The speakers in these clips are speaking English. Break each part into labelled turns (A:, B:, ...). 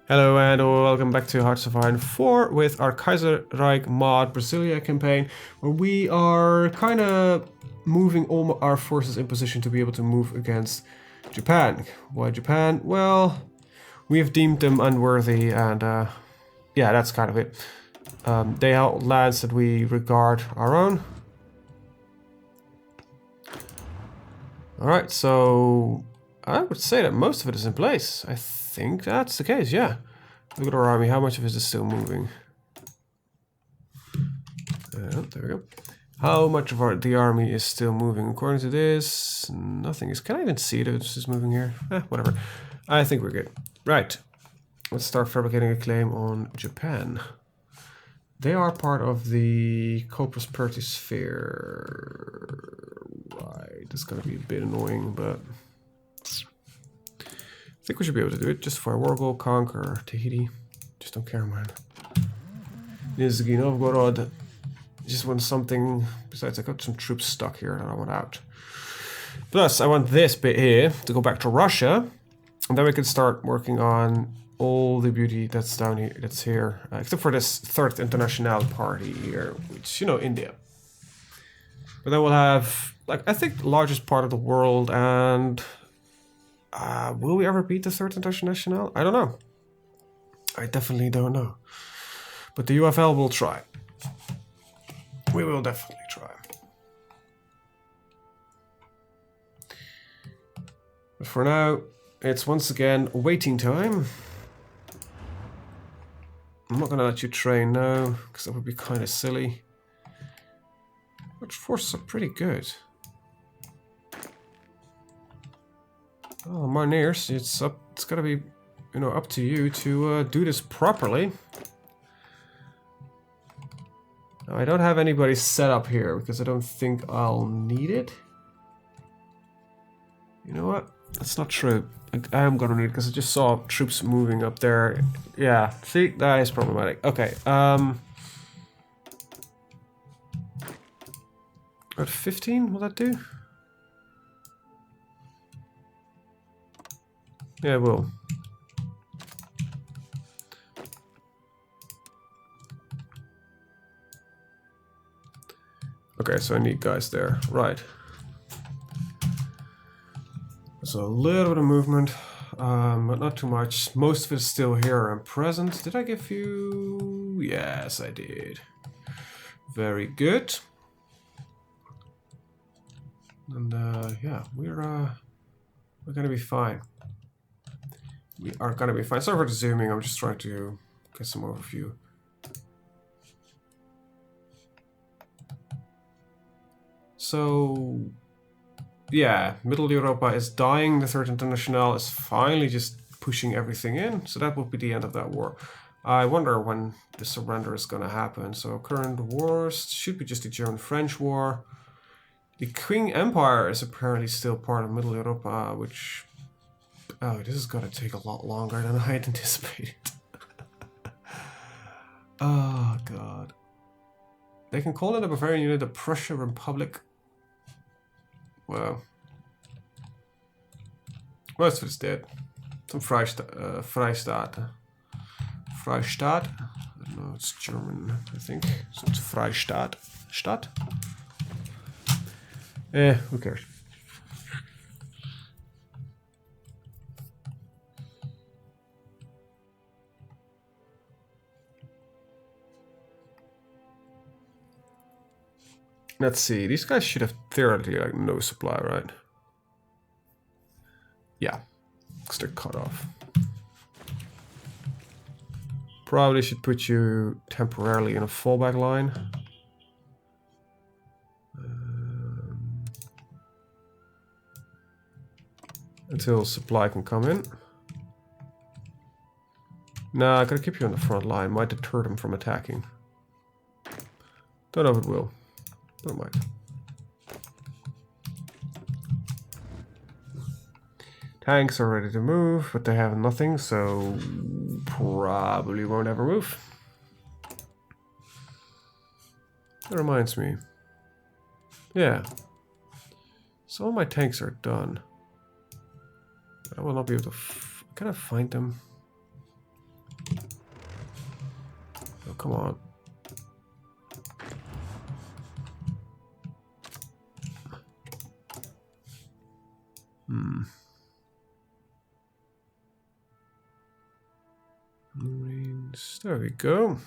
A: Hello and welcome back to HoI4 with our Kaiserreich mod Brasilia campaign, where we are kind of moving all our forces in position to be able to move against Japan. Why Japan? Well, we have deemed them unworthy, and yeah, that's kind of it. They held lands that we regard our own. Alright, so I would say that most of it is in place. I think that's the case, yeah. Look at our army, how much of it is still moving? There we go. How much of the army is still moving? According to this, nothing is. Can I even see that this is moving here? Whatever. I think we're good. Right. Let's start fabricating a claim on Japan. They are part of the co-prosperity sphere. Right. It's going to be a bit annoying, but I think we should be able to do it. Just for a war goal, conquer Tahiti. Just don't care, man. Nizhny Novgorod. Just want something. Besides, I got some troops stuck here that I want out. Plus, I want this bit here to go back to Russia, and then we can start working on all the beauty that's down here. That's here, except for this third international party here, which India. But then we'll have, like, I think the largest part of the world, and will we ever beat the third international? I don't know. I definitely don't know. But the UFL will try. We will definitely try. But for now, it's once again waiting time. I'm not going to let you train now, because that would be kind of silly. Which forces are pretty good. Oh, Marneers, it's got to be, up to you to do this properly. Now, I don't have anybody set up here because I don't think I'll need it. You know what? That's not true. I am gonna need it because I just saw troops moving up there. Yeah, see, that is problematic. Okay, at 15, will that do? Yeah, it will. Okay, so I need guys there. Right. So a little bit of movement, but not too much. Most of it is still here and present. Did I give you? Yes, I did. Very good. And yeah, we're gonna be fine. We are gonna be fine. Sorry for the zooming. I'm just trying to get some overview. So, yeah, Middle Europa is dying. The Third International is finally just pushing everything in. So that will be the end of that war. I wonder when the surrender is going to happen. So current wars should be just the German-French war. The Qing Empire is apparently still part of Middle Europa, which... Oh, this is going to take a lot longer than I had anticipated. Oh, God. They can call it a Bavarian unit the Prussia Republic. Well, most of it's dead. Some Freistaat. Freistaat. I don't know, it's German, I think. So it's Freistaat. Stadt? Who cares? Let's see, these guys should have theoretically like no supply, right? Yeah, because they're cut off. Probably should put you temporarily in a fallback line. Until supply can come in. Nah, I gotta keep you on the front line. Might deter them from attacking. Don't know if it will. Don't mind. Tanks are ready to move, but they have nothing, so probably won't ever move. That reminds me. Yeah. Some of my tanks are done. But I will not be able to... Can I find them? come on. Marines. There we go.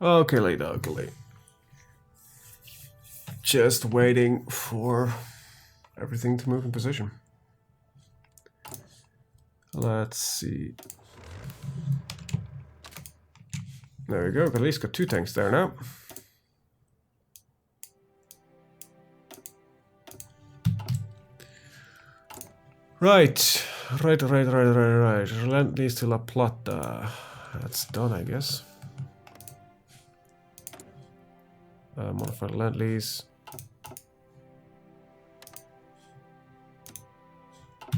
A: Okay, okay. Just waiting for everything to move in position. Let's see. There we go. At least got 2 tanks there now. Right. Land lease to La Plata. That's done, I guess. Modify land lease.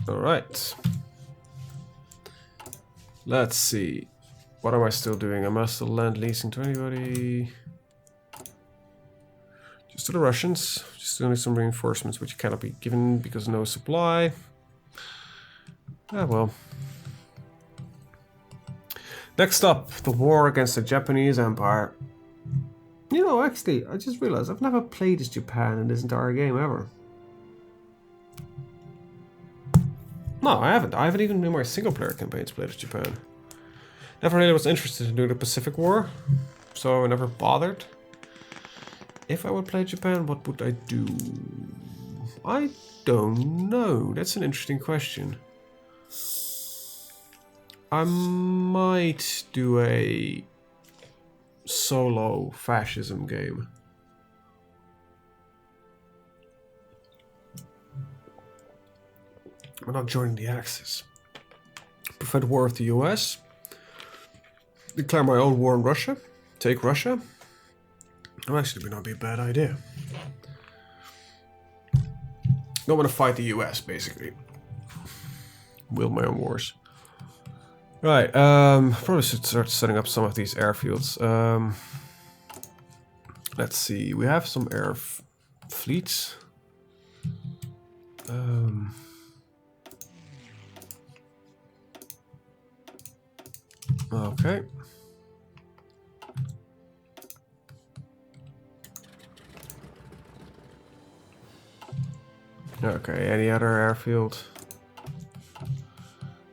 A: All right. Let's see. What am I still doing? Am I still land leasing to anybody? Just to the Russians. Just doing some reinforcements, which cannot be given because no supply. Ah, well. Next up, the war against the Japanese Empire. You know, actually, I just realized I've never played as Japan in this entire game ever. No, I haven't. I haven't even in my single-player campaigns played as Japan. Never really was interested in doing the Pacific War, so I never bothered. If I would play Japan, what would I do? I don't know. That's an interesting question. I might do a solo fascism game. I'm not joining the Axis. Prevent war with the US. Declare my own war in Russia. Take Russia. Well, actually, would not be a bad idea. Don't want to fight the US, basically. Wield my own wars. Right, probably should start setting up some of these airfields. Let's see, we have some air fleets. Okay. Okay, any other airfield?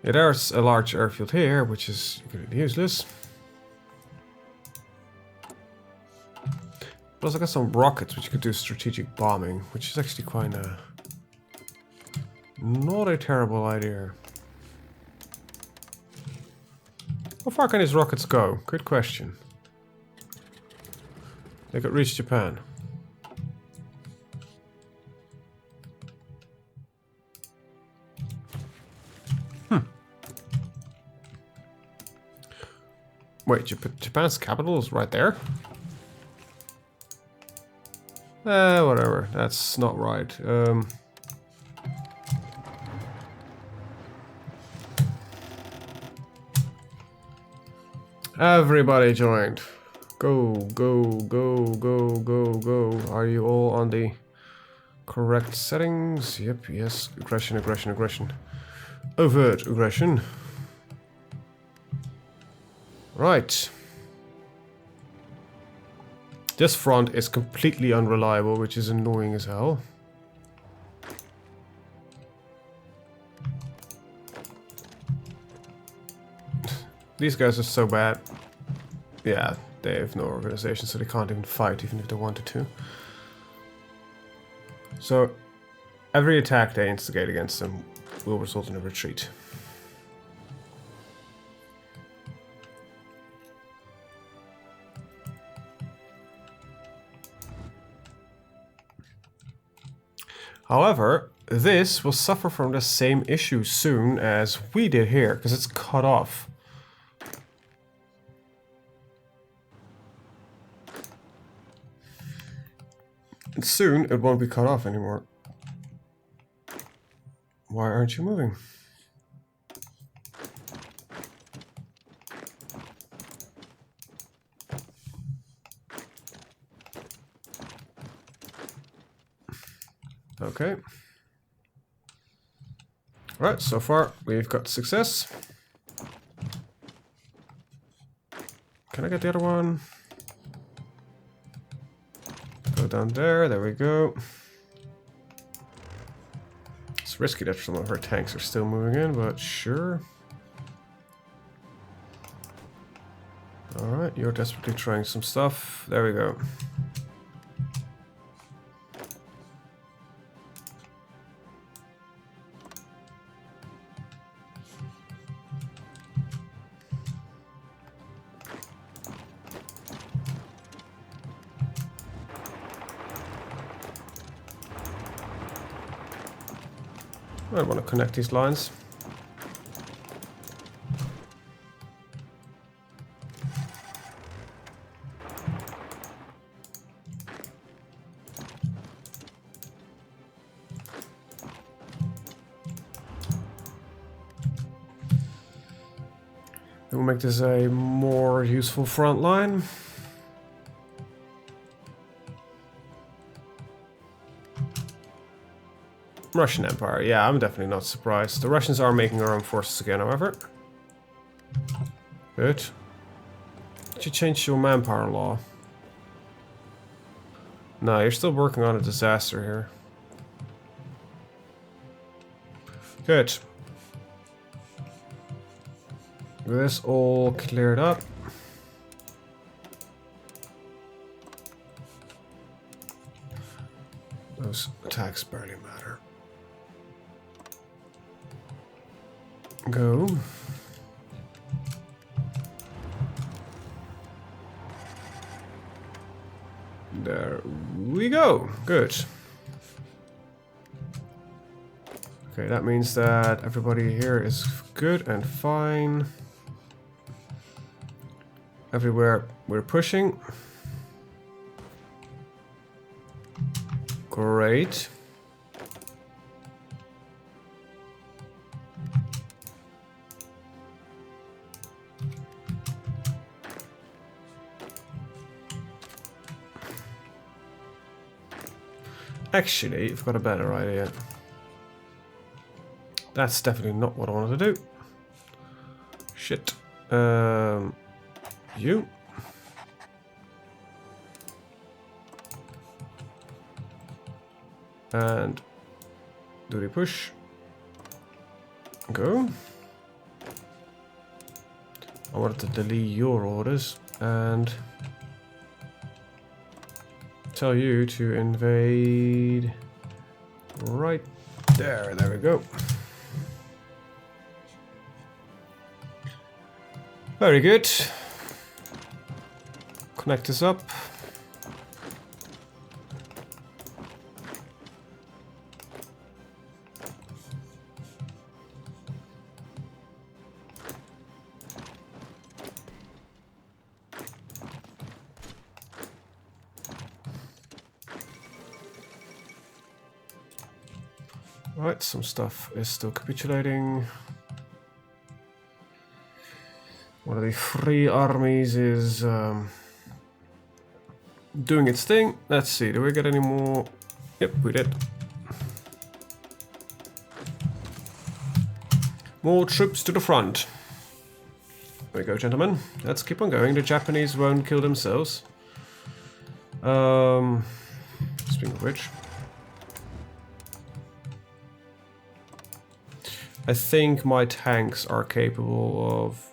A: Yeah, there's a large airfield here, which is really useless. Plus I got some rockets, which could do strategic bombing, which is actually quite not a terrible idea. How far can these rockets go? Good question. They could reach Japan. Wait, Japan's capital is right there? Whatever. That's not right. Everybody joined. Go, go, go, go, go, go. Are you all on the correct settings? Yep, yes. Aggression, aggression, aggression. Overt aggression. Right. This front is completely unreliable, which is annoying as hell. These guys are so bad. Yeah, they have no organization, so they can't even fight, even if they wanted to. So, every attack they instigate against them will result in a retreat. However, this will suffer from the same issue soon as we did here, because it's cut off. And soon it won't be cut off anymore. Why aren't you moving? Okay. Alright, so far we've got success. Can I get the other one? Go down there we go. It's risky that some of her tanks are still moving in, but sure. Alright, you're desperately trying some stuff. There we go. I want to connect these lines. It will make this a more useful front line. Russian Empire, yeah, I'm definitely not surprised. The Russians are making their own forces again, however. Good. Did you change your manpower law? No, you're still working on a disaster here. Good. This all cleared up. Those attacks barely matter. Go. There we go. Good. Okay, that means that everybody here is good and fine. Everywhere we're pushing. Great. Actually, I've got a better idea. That's definitely not what I wanted to do. Shit. You. And do the push. Go. I wanted to delete your orders and tell you to invade right there. There we go. Very good. Connect this up. Right, some stuff is still capitulating. One of the free armies is doing its thing. Let's see, do we get any more? Yep, we did. More troops to the front. There we go, gentlemen. Let's keep on going. The Japanese won't kill themselves. Speaking of which, I think my tanks are capable of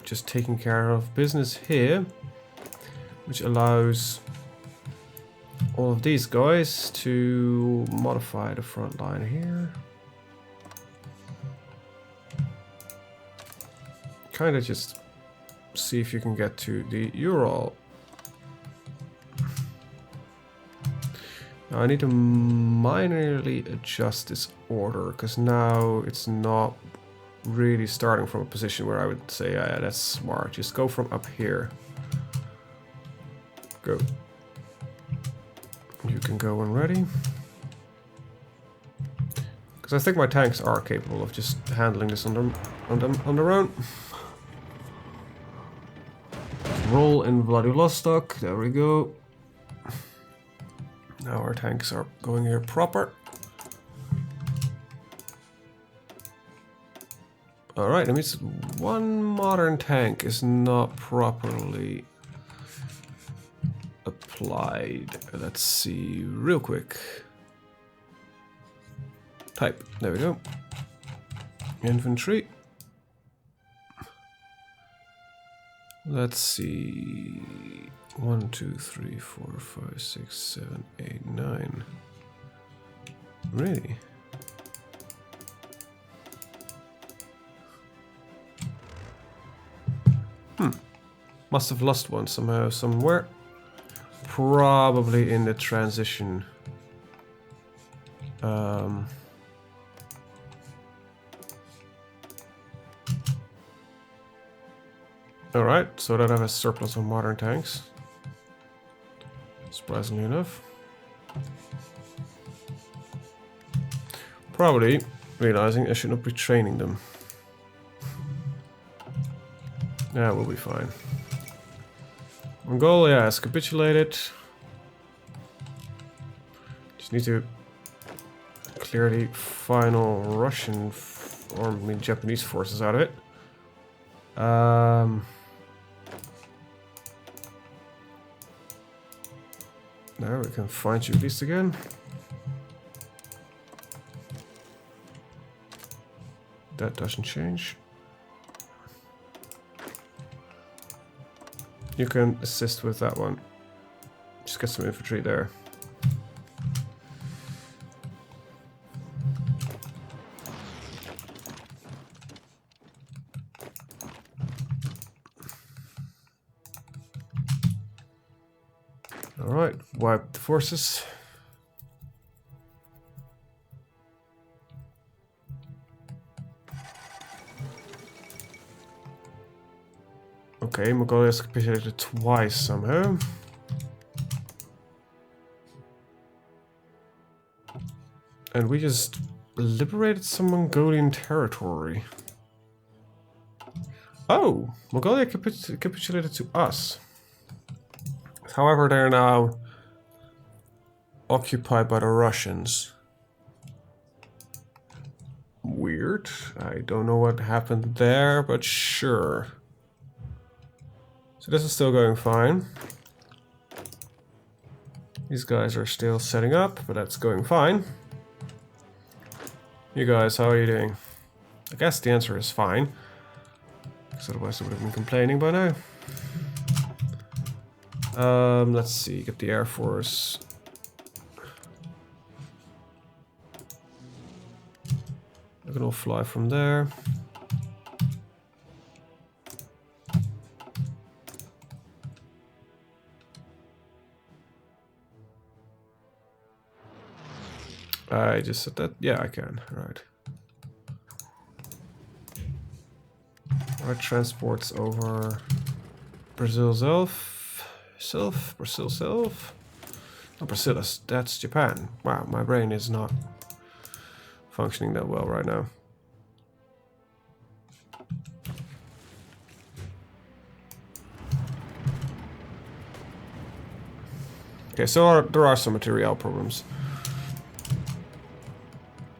A: just taking care of business here, which allows all of these guys to modify the front line here. Kind of just see if you can get to the Ural. Now I need to minorly adjust this order, because now it's not really starting from a position where I would say, yeah, that's smart. Just go from up here. Go. You can go when ready. Because I think my tanks are capable of just handling this on their own. Roll in Vladivostok. There we go. Now our tanks are going here proper. Alright, that means one modern tank is not properly applied. Let's see real quick. Type. There we go. Infantry. Let's see. 1, 2, 3, 4, 5, 6, 7, 8, 9. Really? Must have lost one somehow, somewhere. Probably in the transition. Alright, so that I have a surplus of modern tanks. Surprisingly enough. Probably realizing I should not be training them. Yeah, we'll be fine. Mongolia has capitulated. Just need to clear the final Russian or Japanese forces out of it. Now we can find you at least again. That doesn't change. You can assist with that one. Just get some infantry there. Alright, wipe the forces. Okay, Mongolia's capitulated twice somehow. And we just liberated some Mongolian territory. Oh, Mongolia capitulated to us. However, they're now occupied by the Russians. Weird. I don't know what happened there, but sure. So this is still going fine. These guys are still setting up, but that's going fine. You guys, how are you doing? I guess the answer is fine. Because otherwise I would have been complaining by now. Let's see, get the Air Force. I can all fly from there. I just said that. Yeah, I can. Right. Right, transports over Brazil self. Brazil self. Oh, Brazil, that's Japan. Wow, my brain is not functioning that well right now. Okay, so there are some material problems.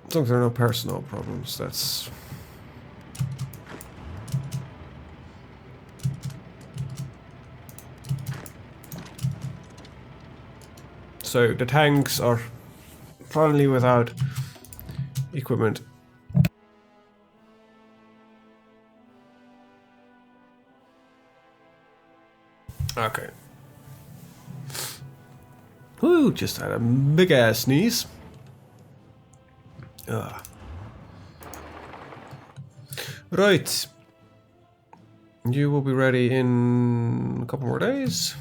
A: As long as there are no personal problems, that's... So the tanks are finally without equipment. Okay. Whoo, just had a big ass sneeze. Ugh. Right. You will be ready in a couple more days.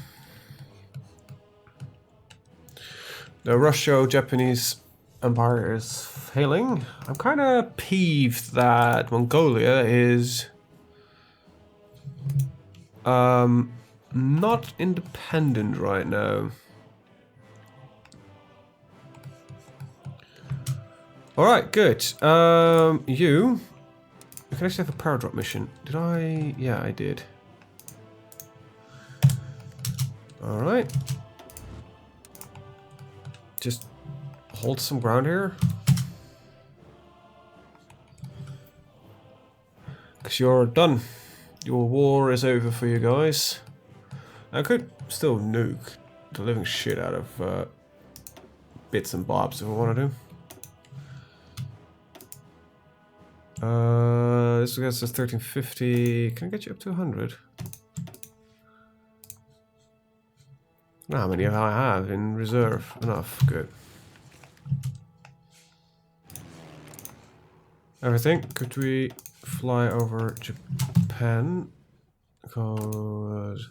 A: The Russo-Japanese Empire is failing. I'm kind of peeved that Mongolia is not independent right now. Alright, good. You can actually have a power drop mission. Did I? Yeah, I did. Alright. Just hold some ground here. 'Cause you're done. Your war is over for you guys. I could still nuke the living shit out of bits and bobs if I want to do. This gets us 1350. Can I get you up to 100? How many I have in reserve? Enough. Good. Everything. Could we fly over Japan? Because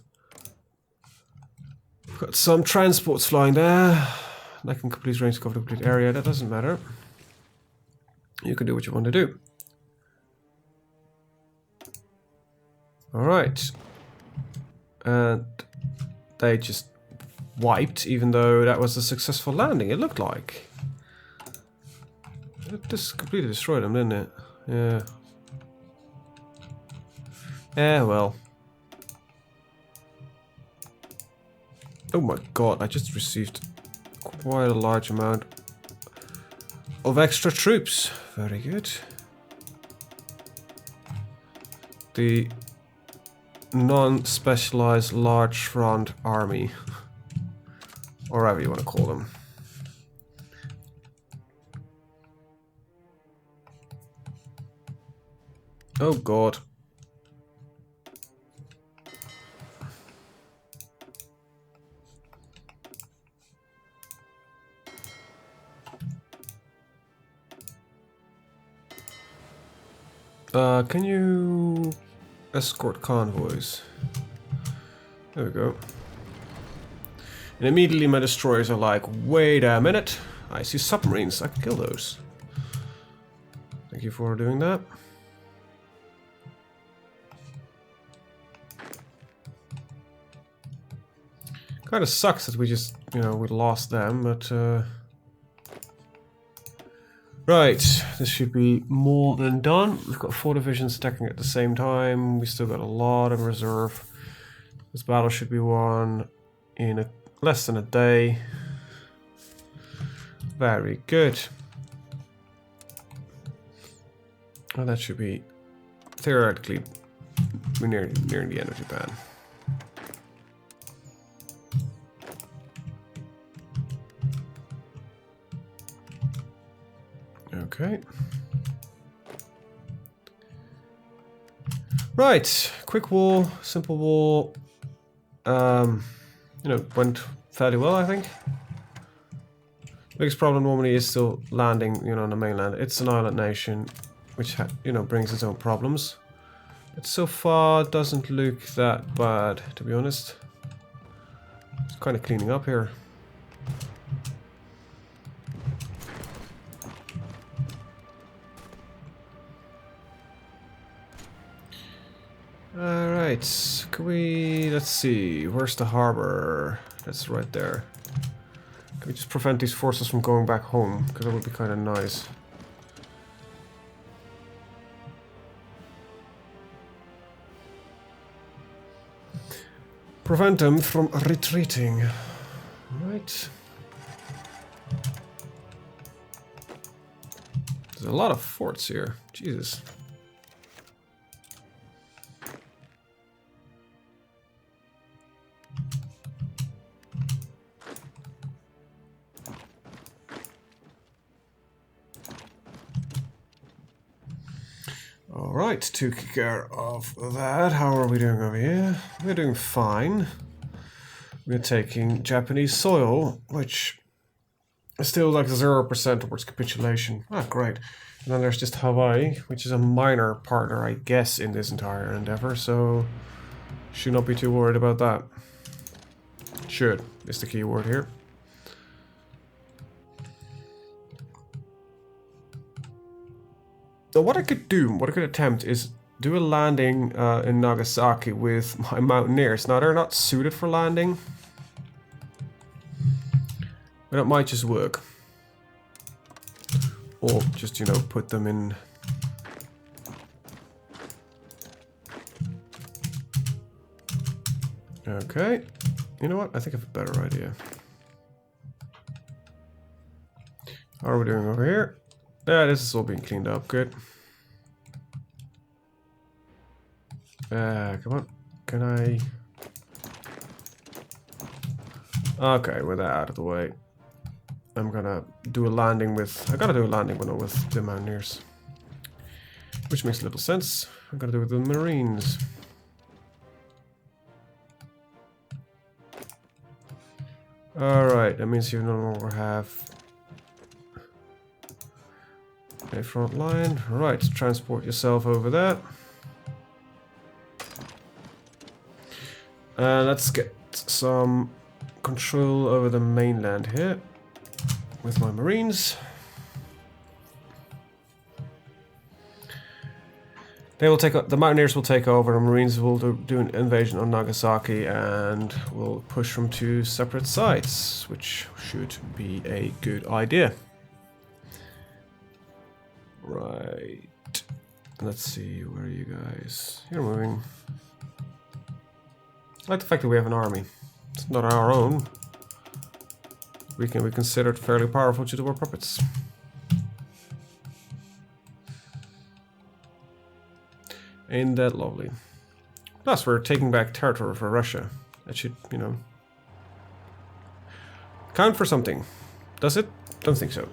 A: we've got some transports flying there. I can complete range to cover the complete area. That doesn't matter. You can do what you want to do. Alright. And they just wiped, even though that was a successful landing, it looked like. It just completely destroyed them, didn't it? Yeah. Yeah, well. Oh my god, I just received quite a large amount of extra troops. Very good. The non-specialized large front army, or whatever you want to call them. Oh god. Can you escort convoys? There we go. And immediately my destroyers are like, wait a minute, I see submarines, I can kill those. Thank you for doing that. Kind of sucks that we just, you know, we lost them, but right, this should be more than done. We've got 4 divisions attacking at the same time. We still got a lot of reserve. This battle should be won in less than a day. Very good. Well, that should be theoretically near the end of Japan. Okay. Right, quick war, simple war. You know, went fairly well, I think. Biggest problem normally is still landing, you know, on the mainland. It's an island nation, which you know, brings its own problems. But so far, doesn't look that bad, to be honest. It's kind of cleaning up here. Alright, can we, let's see, where's the harbor? That's right there. Can we just prevent these forces from going back home? Because that would be kind of nice. Prevent them from retreating. Right. There's a lot of forts here. Jesus. Alright, took care of that. How are we doing over here? We're doing fine. We're taking Japanese soil, which is still like 0% towards capitulation. Ah, great. And then there's just Hawaii, which is a minor partner, I guess, in this entire endeavor, so should not be too worried about that. Should is the key word here. So what I could do, what I could attempt is do a landing in Nagasaki with my mountaineers. Now they're not suited for landing, but it might just work. Or just, you know, put them in. Okay, you know what? I think I have a better idea. How are we doing over here? Yeah, this is all being cleaned up. Good. Come on. Can I... Okay, with that out of the way. I'm gonna do a landing with... I gotta do a landing with the Mountaineers. Which makes a little sense. I'm gonna do it with the Marines. Alright, that means you no longer have a front line. Right, transport yourself over there. Let's get some control over the mainland here with my Marines. They will take the Mountaineers will take over. The Marines will do an invasion on Nagasaki and will push from 2 separate sides, which should be a good idea. Right. Let's see. Where are you guys? You're moving. I like the fact that we have an army. It's not our own. We can be considered fairly powerful due to our puppets. Ain't that lovely? Plus, we're taking back territory for Russia. That should, you know, count for something. Does it? Don't think so.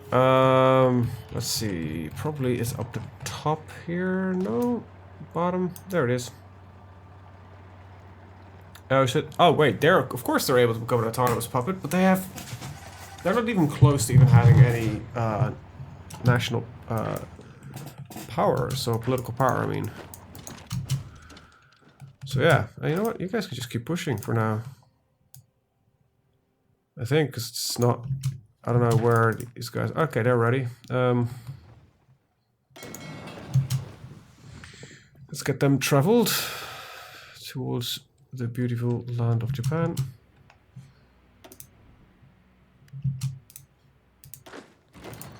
A: Let's see. Probably it's up the top here. No, bottom. There it is. Oh shit! Oh wait, of course they're able to become an autonomous puppet, but they're not even close to even having any national power. So political power, I mean. So yeah, you know what? You guys can just keep pushing for now. I think, because it's not... I don't know where these guys... Okay, they're ready. Let's get them traveled towards the beautiful land of Japan.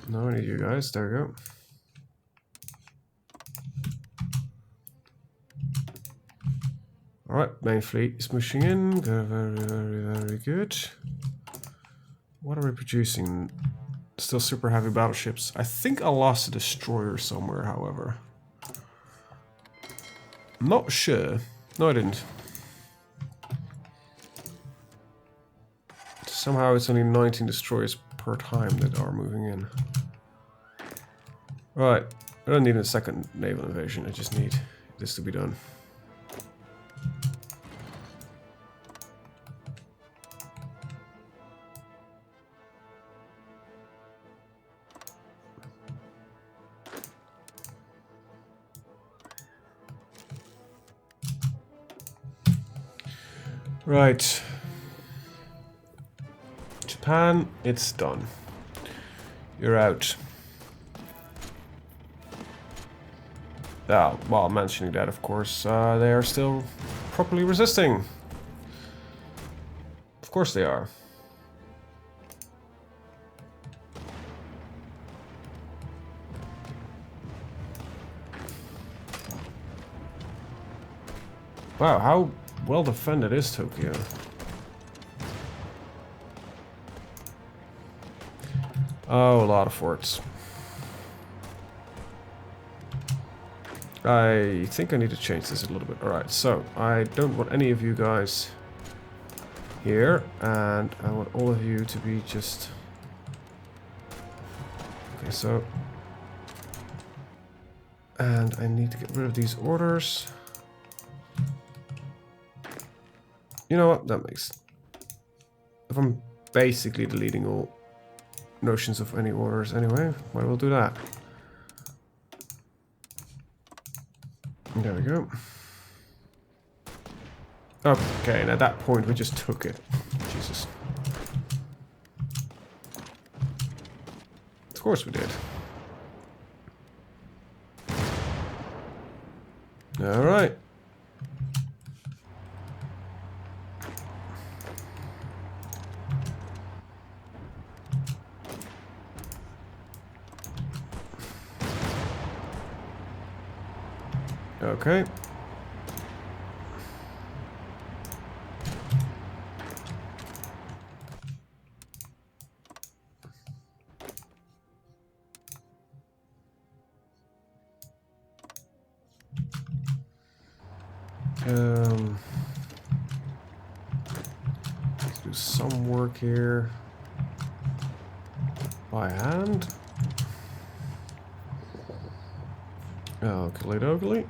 A: No, I need you guys. There we go. Alright, main fleet is pushing in. Very good. What are we producing? Still super heavy battleships. I think I lost a destroyer somewhere, however. Not sure. No, I didn't. Somehow it's only 19 destroyers per time that are moving in. Right. I don't need a second naval invasion. I just need this to be done. Right. Japan, it's done. You're out. While mentioning that, of course, they are still properly resisting. Of course they are. Wow, how well defended is Tokyo? Oh, a lot of forts. I think I need to change this a little bit. Alright, so I don't want any of you guys here, and I want all of you to be just... Okay, so... And I need to get rid of these orders. You know what? That makes... If I'm basically deleting all notions of any orders anyway, might as well do that. There we go. Okay, and at that point we just took it. Jesus. Of course we did. Alright. Okay. Let's do some work here by hand. Oakley dokley.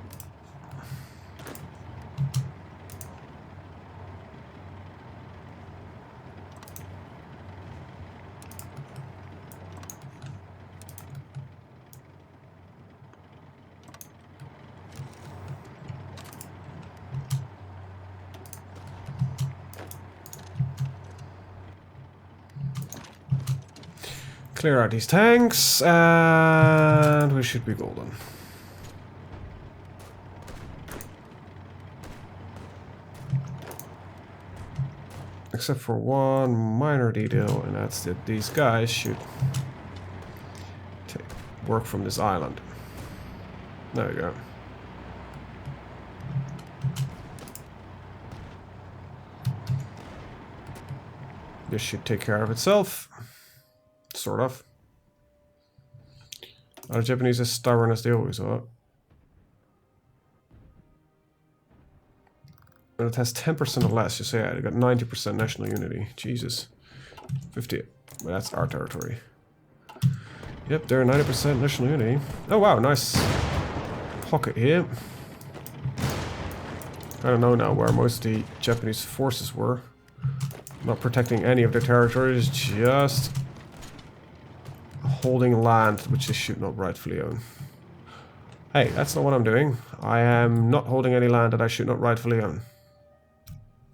A: Clear out these tanks, and we should be golden. Except for one minor detail, and that's that these guys should work from this island. There we go. This should take care of itself. Sort of. Are the Japanese as stubborn as they always are? And it has 10% or less. You say I got 90% national unity. Jesus. 50. Well, that's our territory. Yep, they're 90% national unity. Oh wow, nice pocket here. I don't know now where most of the Japanese forces were. Not protecting any of their territories, just holding land which they should not rightfully own. Hey, that's not what I'm doing. I am not holding any land that I should not rightfully own.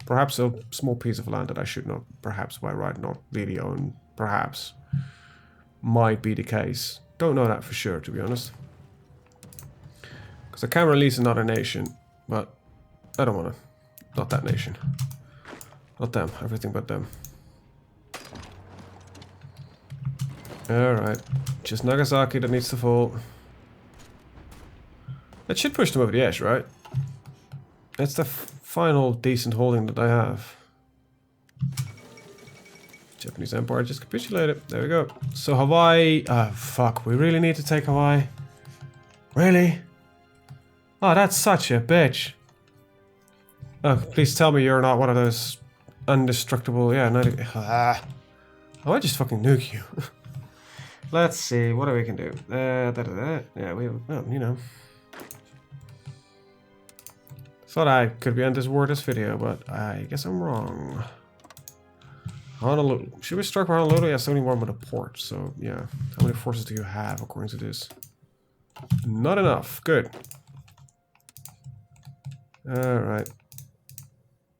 A: Perhaps a small piece of land that I should not, perhaps by right, not really own. Perhaps. Might be the case. Don't know that for sure, to be honest. Because I can release another nation, but I don't want to. Not that nation. Not them. Everything but them. Alright. Just Nagasaki that needs to fall. That should push them over the edge, right? That's the final decent holding that I have. Japanese Empire just capitulated. There we go. So Hawaii... fuck. We really need to take Hawaii? Really? Oh, that's such a bitch. Oh, please tell me you're not one of those indestructible... Yeah, no... I might just fucking nuke you. Let's see. What do we can do? Yeah, well, you know. Thought I could be on this war this video, but I guess I'm wrong. Honolulu. Should we strike for Honolulu? Yeah, 71 with a port. So, yeah. How many forces do you have according to this? Not enough. Good. Alright.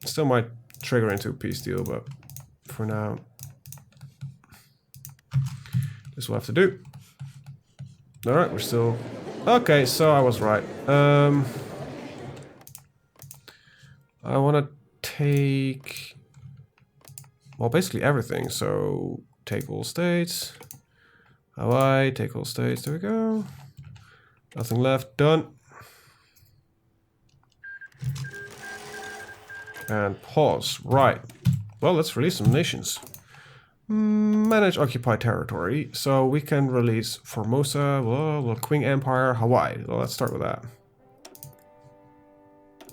A: Still might trigger into a peace deal, but for now, this will have to do. Alright, we're still... Okay, so I was right. I want to take... Well, basically everything. So, take all states. Hawaii, take all states. There we go. Nothing left. Done. And pause. Right. Well, let's release some nations. Manage occupied territory. So we can release Formosa, well, Qing Empire, Hawaii. Well, let's start with that.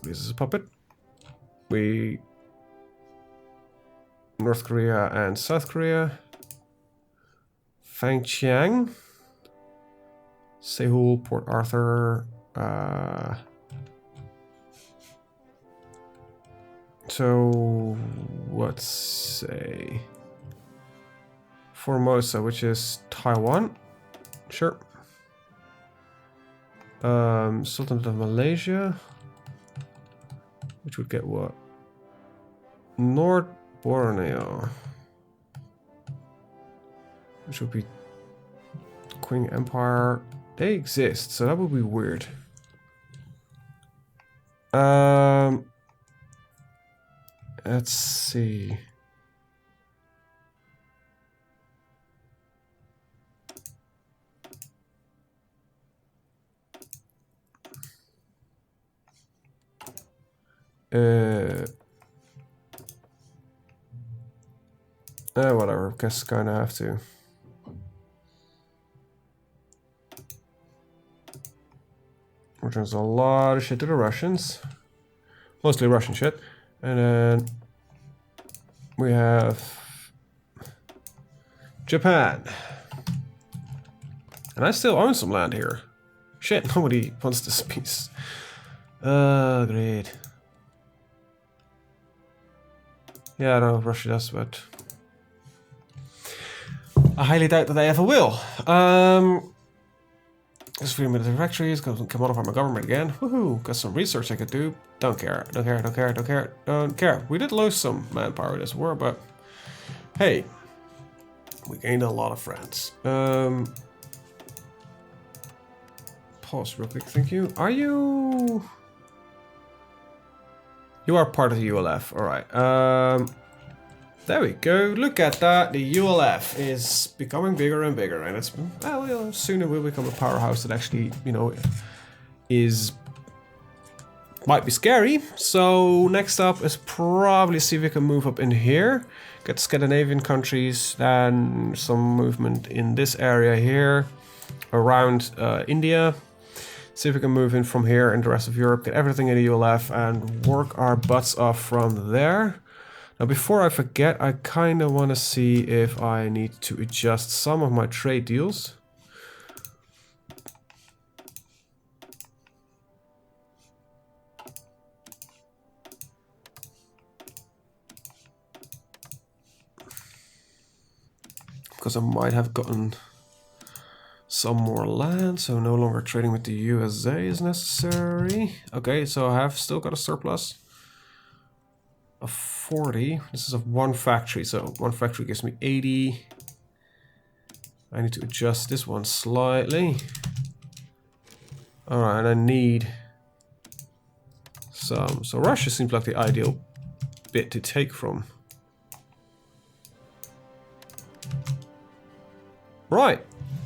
A: This is a puppet. North Korea and South Korea. Fangchiang. Seoul, Port Arthur. So, let's say Formosa, which is Taiwan. Sure. Sultanate of Malaysia, which would get what? North Borneo, which would be Qing Empire. They exist, so that would be weird. Let's see. Whatever, guess kinda have to. Returns a lot of shit to the Russians. Mostly Russian shit. And then we have Japan. And I still own some land here. Shit, nobody wants this piece. Great. Yeah, I don't know if Russia does, but I highly doubt that they ever will. Just 3 military factories, can modify my government again. Woohoo, got some research I could do. Don't care, don't care, don't care, don't care, don't care. We did lose some manpower this war, but hey, we gained a lot of friends. Pause real quick, thank you. Are you... You are part of the ULF, alright. There we go, look at that. The ULF is becoming bigger and bigger, and it's, well, you know, soon it will become a powerhouse that actually, you know, might be scary. So next up is probably see if we can move up in here, get Scandinavian countries, then some movement in this area here, around India. See if we can move in from here and the rest of Europe, get everything in the ULF, and work our butts off from there. Now, before I forget, I kind of want to see if I need to adjust some of my trade deals. Because I might have gotten some more land, so no longer trading with the USA is necessary. Okay, so I have still got a surplus of 40. This is of one factory, so one factory gives me 80. I need to adjust this one slightly. Alright, and I need some. So Russia seems like the ideal bit to take from. Right,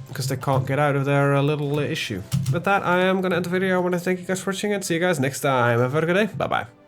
A: because they can't get out of their little issue. With that, I am going to end the video. I want to thank you guys for watching and see you guys next time. Have a good day. Bye-bye.